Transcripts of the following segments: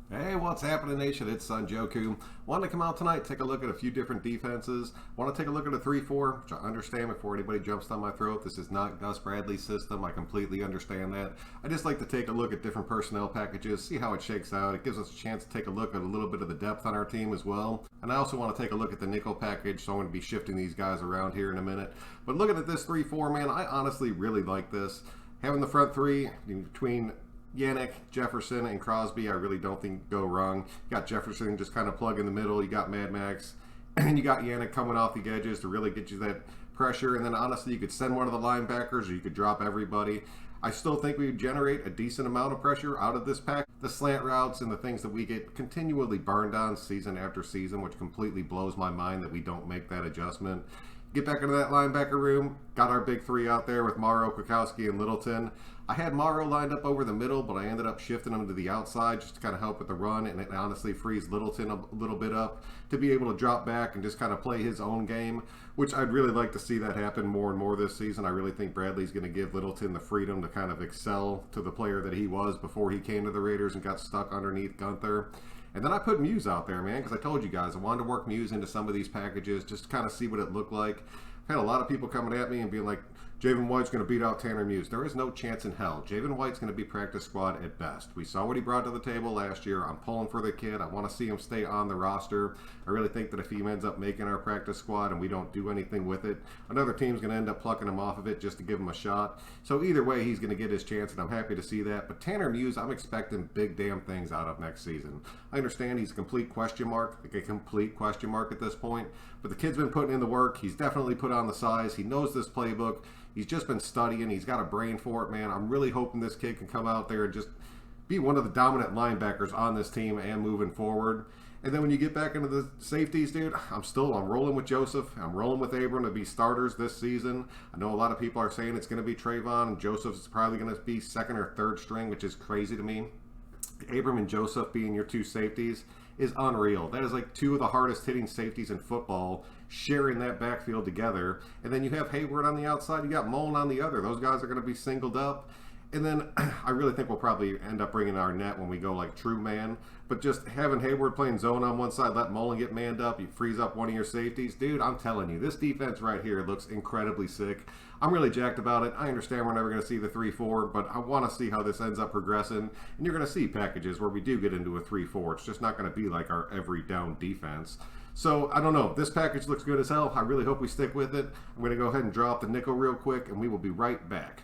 Hey, what's happening, Nation? It's Joku. Wanted to come out tonight, take a look at a few different defenses. Want to take a look at a 3-4, which I understand before anybody jumps down my throat. This is not Gus Bradley's system. I completely understand that. I just like to take a look at different personnel packages, see how it shakes out. It gives us a chance to take a look at a little bit of the depth on our team as well. And I also want to take a look at the nickel package, so I'm going to be shifting these guys around here in a minute. But looking at this 3-4, man, I honestly really like this. Having the front three between Yannick, Jefferson, and Crosby, I really don't think go wrong. You got Jefferson just kind of plug in the middle. You got Mad Max, and you got Yannick coming off the edges to really get you that pressure. And then honestly, you could send one of the linebackers, or you could drop everybody. I still think we would generate a decent amount of pressure out of this pack. The slant routes and the things that we get continually burned on season after season, which completely blows my mind that we don't make that adjustment. Get back into that linebacker room. Got our big three out there with Morrow, Kwiatkowski, and Littleton. I had Morrow lined up over the middle, but I ended up shifting him to the outside just to kind of help with the run, and it honestly frees Littleton a little bit up to be able to drop back and just kind of play his own game, which I'd really like to see that happen more and more this season. I really think Bradley's going to give Littleton the freedom to kind of excel to the player that he was before he came to the Raiders and got stuck underneath Gunther. And then I put Muse out there, man, because I told you guys I wanted to work Muse into some of these packages just to kind of see what it looked like. I've had a lot of people coming at me and being like, Javen White's going to beat out Tanner Muse. There is no chance in hell. Javen White's going to be practice squad at best. We saw what he brought to the table last year. I'm pulling for the kid. I want to see him stay on the roster. I really think that if he ends up making our practice squad and we don't do anything with it, another team's going to end up plucking him off of it just to give him a shot. So either way, he's going to get his chance, and I'm happy to see that. But Tanner Muse, I'm expecting big damn things out of next season. I understand he's a complete question mark, like a complete question mark at this point, but the kid's been putting in the work. He's definitely put on the size. He knows this playbook. He's just been studying. He's got a brain for it, man. I'm really hoping this kid can come out there and just be one of the dominant linebackers on this team and moving forward. And then when you get back into the safeties, dude, I'm rolling with Joseph. I'm rolling with Abram to be starters this season. I know a lot of people are saying it's going to be Trayvon, and Joseph's probably going to be second or third string, which is crazy to me. Abram and Joseph being your two safeties is unreal. That is like two of the hardest hitting safeties in football, sharing that backfield together. And then you have Hayward on the outside, you got Mullen on the other. Those guys are going to be singled up. And then I really think we'll probably end up bringing our net when we go like true man. But just having Hayward playing zone on one side, let Mullen get manned up, you freeze up one of your safeties. Dude, I'm telling you, this defense right here looks incredibly sick. I'm really jacked about it. I understand we're never going to see the 3-4, but I want to see how this ends up progressing. And you're going to see packages where we do get into a 3-4. It's just not going to be like our every down defense. So, I don't know. This package looks good as hell. I really hope we stick with it. I'm going to go ahead and draw up the nickel real quick, and we will be right back.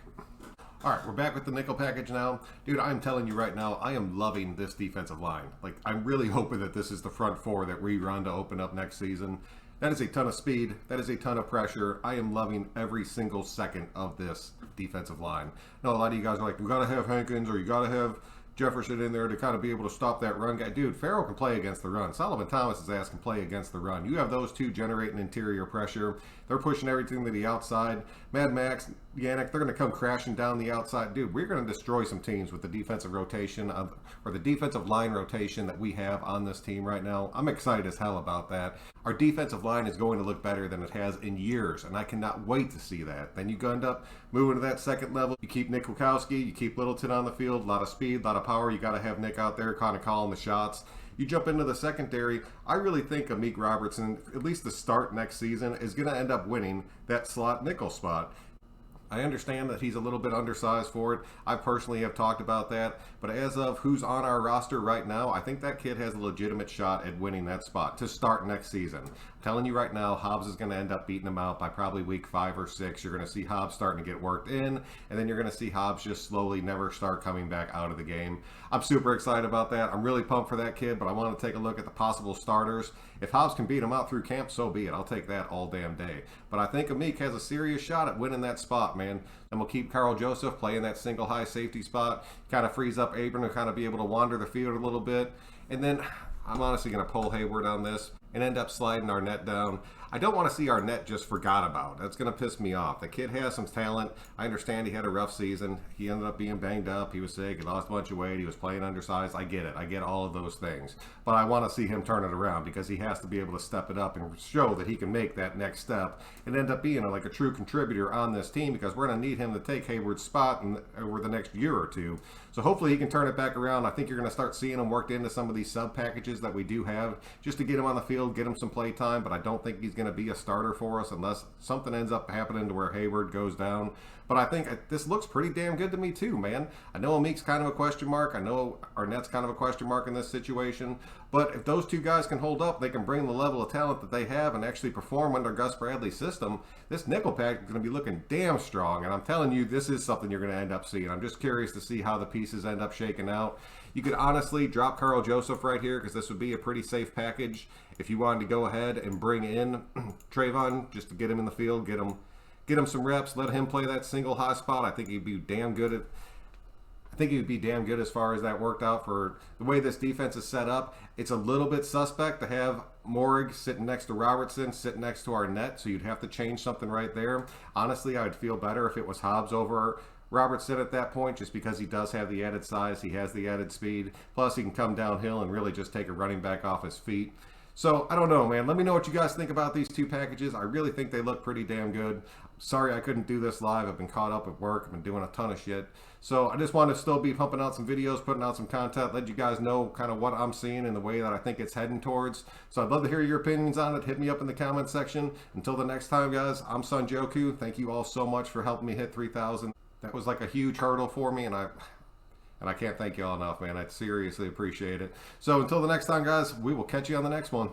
All right, we're back with the nickel package now. Dude, I'm telling you right now, I am loving this defensive line. Like, I'm really hoping that this is the front four that we run to open up next season. That is a ton of speed. That is a ton of pressure. I am loving every single second of this defensive line. Now, a lot of you guys are like, you got to have Hankins or you got to have Jefferson in there to kind of be able to stop that run guy. Dude, Farrell can play against the run. Solomon Thomas's ass can play against the run. You have those two generating interior pressure. They're pushing everything to the outside. Mad Max, Yannick, they're going to come crashing down the outside. Dude, we're going to destroy some teams with the defensive rotation or the defensive line rotation that we have on this team right now. I'm excited as hell about that. Our defensive line is going to look better than it has in years, and I cannot wait to see that. Then you end up moving to that second level. You keep Nick Kwiatkowski, you keep Littleton on the field, a lot of speed, a lot of power. You got to have Nick out there kind of calling the shots. You jump into the secondary, I really think Amik Robertson, at least the start next season, is going to end up winning that slot nickel spot. I understand that he's a little bit undersized for it. I personally have talked about that. But as of who's on our roster right now, I think that kid has a legitimate shot at winning that spot to start next season. I'm telling you right now, Hobbs is going to end up beating him out by probably week 5 or 6. You're going to see Hobbs starting to get worked in, and then you're going to see Hobbs just slowly never start coming back out of the game. I'm super excited about that. I'm really pumped for that kid, but I want to take a look at the possible starters. If Hobbs can beat him out through camp, so be it. I'll take that all damn day. But I think Amik has a serious shot at winning that spot, man. And we'll keep Carl Joseph playing that single high safety spot. Kind of frees up Abram to kind of be able to wander the field a little bit. And then I'm honestly going to pull Hayward on this. and end up sliding our net down. I don't want to see our net just forgot about. That's going to piss me off. The kid has some talent. I understand he had a rough season. He ended up being banged up. He was sick. He lost a bunch of weight. He was playing undersized. I get it. I get all of those things. But I want to see him turn it around because he has to be able to step it up and show that he can make that next step and end up being like a true contributor on this team, because we're going to need him to take Hayward's spot over the next year or two. So hopefully he can turn it back around. I think you're going to start seeing him worked into some of these sub packages that we do have just to get him on the field, get him some play time, but I don't think he's going to be a starter for us unless something ends up happening to where Hayward goes down. But I think this looks pretty damn good to me too, man. I know Amik's kind of a question mark. I know Arnett's kind of a question mark in this situation. But if those two guys can hold up, they can bring the level of talent that they have and actually perform under Gus Bradley's system, this nickel pack is going to be looking damn strong. And I'm telling you, this is something you're going to end up seeing. I'm just curious to see how the pieces end up shaking out. You could honestly drop Carl Joseph right here because this would be a pretty safe package if you wanted to go ahead and bring in Trayvon just to get him in the field, get him some reps, let him play that single high spot. I think he'd be damn good at. I think he would be damn good as far as that worked out for the way this defense is set up. It's a little bit suspect to have Morrig sitting next to Robertson, sitting next to Arnett, so you'd have to change something right there. Honestly, I would feel better if it was Hobbs over Robertson at that point, just because he does have the added size, he has the added speed, plus he can come downhill and really just take a running back off his feet. So, I don't know, man. Let me know what you guys think about these two packages. I really think they look pretty damn good. Sorry I couldn't do this live. I've been caught up at work. I've been doing a ton of shit. So, I just want to still be pumping out some videos, putting out some content, let you guys know kind of what I'm seeing and the way that I think it's heading towards. So, I'd love to hear your opinions on it. Hit me up in the comment section. Until the next time, guys, I'm Son Joku. Thank you all so much for helping me hit 3,000. That was like a huge hurdle for me, and I can't thank you all enough, man. I seriously appreciate it. So until the next time, guys, we will catch you on the next one.